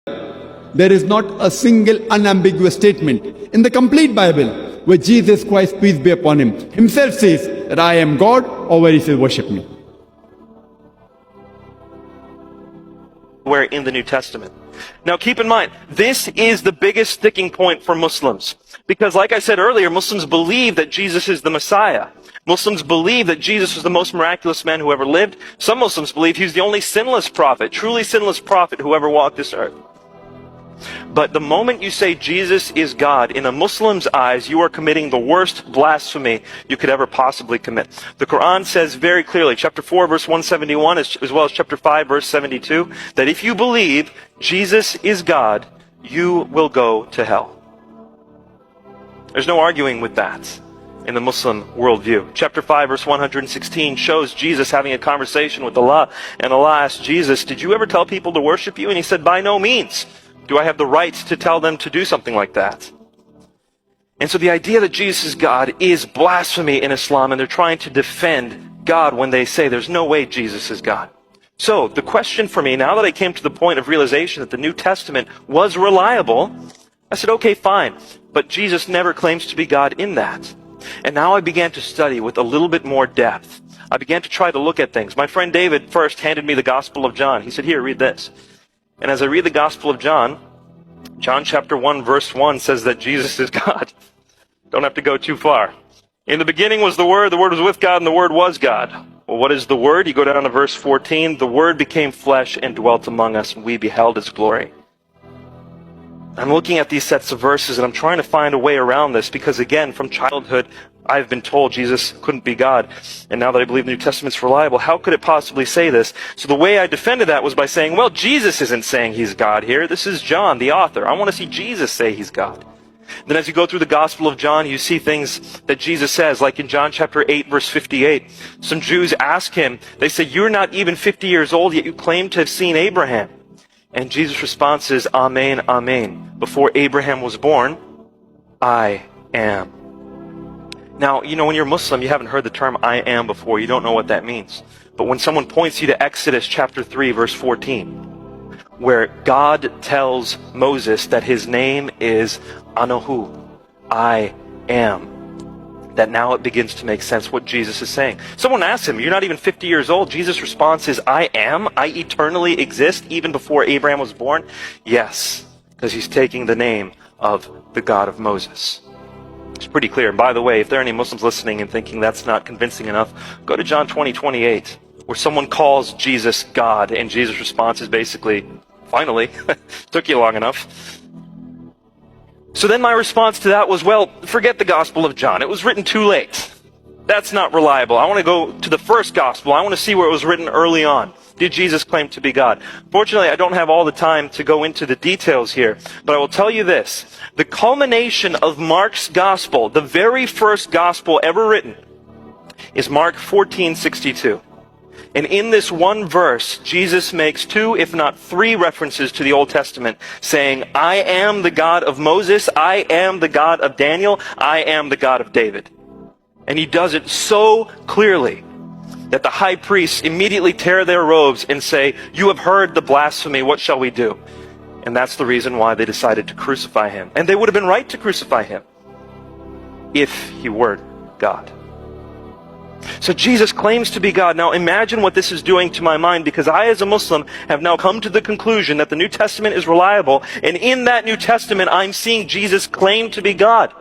there is not a single unambiguous statement in the complete Bible where Jesus Christ, peace be upon him, himself says that I am God, or where he says worship me. Where in the New Testament. Now keep in mind, this is the biggest sticking point for Muslims. Because like I said earlier, Muslims believe that Jesus is the Messiah. Muslims believe that Jesus was the most miraculous man who ever lived. Some Muslims believe he's the only sinless prophet, truly sinless prophet who ever walked this earth. But the moment you say Jesus is God, in a Muslim's eyes, you are committing the worst blasphemy you could ever possibly commit. The Quran says very clearly, chapter 4, verse 171, as well as chapter 5, verse 72, that if you believe Jesus is God, you will go to hell. There's no arguing with that in the Muslim worldview. Chapter 5, verse 116 shows Jesus having a conversation with Allah, and Allah asked Jesus, did you ever tell people to worship you? And he said, by no means. Do I have the right to tell them to do something like that? And so the idea that Jesus is God is blasphemy in Islam, and they're trying to defend God when they say there's no way Jesus is God. So the question for me, now that I came to the point of realization that the New Testament was reliable, I said, okay, fine. But Jesus never claims to be God in that. And now I began to study with a little bit more depth. I began to try to look at things. My friend David first handed me the Gospel of John. He said, here, read this. And as I read the Gospel of John, John chapter 1 verse 1 says that Jesus is God. Don't have to go too far. In the beginning was the Word was with God, and the Word was God. Well, what is the Word? You go down to verse 14. The Word became flesh and dwelt among us, and we beheld His glory. I'm looking at these sets of verses, and I'm trying to find a way around this, because again, from childhood, I've been told Jesus couldn't be God. And now that I believe the New Testament's reliable, how could it possibly say this? So the way I defended that was by saying, well, Jesus isn't saying He's God here. This is John, the author. I want to see Jesus say He's God. Then as you go through the Gospel of John, you see things that Jesus says, like in John chapter 8, verse 58. Some Jews ask Him, they say, you're not even 50 years old, yet you claim to have seen Abraham. And Jesus' response is, Amen, Amen. Before Abraham was born, I am. Now, you know, when you're Muslim, you haven't heard the term I am before. You don't know what that means. But when someone points you to Exodus chapter 3, verse 14, where God tells Moses that his name is Anohu, I am, that now it begins to make sense what Jesus is saying. Someone asks him, you're not even 50 years old. Jesus' response is, I am? I eternally exist even before Abraham was born? Yes, because he's taking the name of the God of Moses. It's pretty clear. And by the way, if there are any Muslims listening and thinking that's not convincing enough, go to John 20:28, where someone calls Jesus God, and Jesus' response is basically, finally, took you long enough. So then my response to that was, well, forget the Gospel of John. It was written too late. That's not reliable. I want to go to the first Gospel. I want to see where it was written early on. Did Jesus claim to be God? Fortunately, I don't have all the time to go into the details here, but I will tell you this. The culmination of Mark's Gospel, the very first Gospel ever written, is Mark 14:62. And in this one verse, Jesus makes 2, if not 3 references to the Old Testament, saying, I am the God of Moses, I am the God of Daniel, I am the God of David. And he does it so clearly that the high priests immediately tear their robes and say, you have heard the blasphemy, what shall we do? And that's the reason why they decided to crucify him. And they would have been right to crucify him if he were God. So Jesus claims to be God. Now imagine what this is doing to my mind, because I as a Muslim have now come to the conclusion that the New Testament is reliable, and in that New Testament I'm seeing Jesus claim to be God.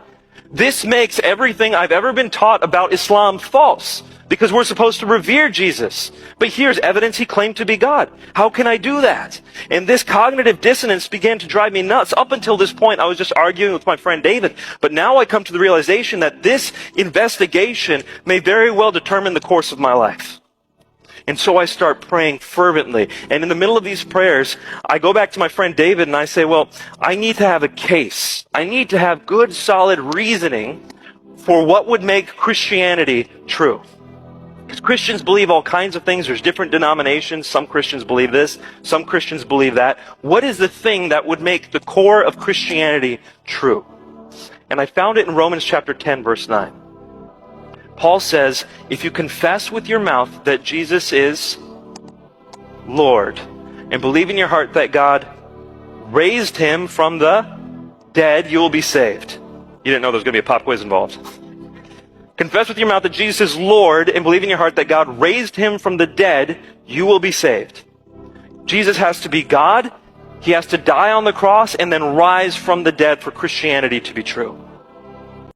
This makes everything I've ever been taught about Islam false, because we're supposed to revere Jesus. But here's evidence he claimed to be God. How can I do that? And this cognitive dissonance began to drive me nuts. Up until this point, I was just arguing with my friend David. But now I come to the realization that this investigation may very well determine the course of my life. And so I start praying fervently. And in the middle of these prayers, I go back to my friend David and I say, well, I need to have a case. I need to have good, solid reasoning for what would make Christianity true. Because Christians believe all kinds of things. There's different denominations. Some Christians believe this. Some Christians believe that. What is the thing that would make the core of Christianity true? And I found it in Romans chapter 10, verse 9. Paul says, if you confess with your mouth that Jesus is Lord, and believe in your heart that God raised him from the dead, you will be saved. You didn't know there was going to be a pop quiz involved. Confess with your mouth that Jesus is Lord and believe in your heart that God raised him from the dead, you will be saved. Jesus has to be God, he has to die on the cross and then rise from the dead for Christianity to be true.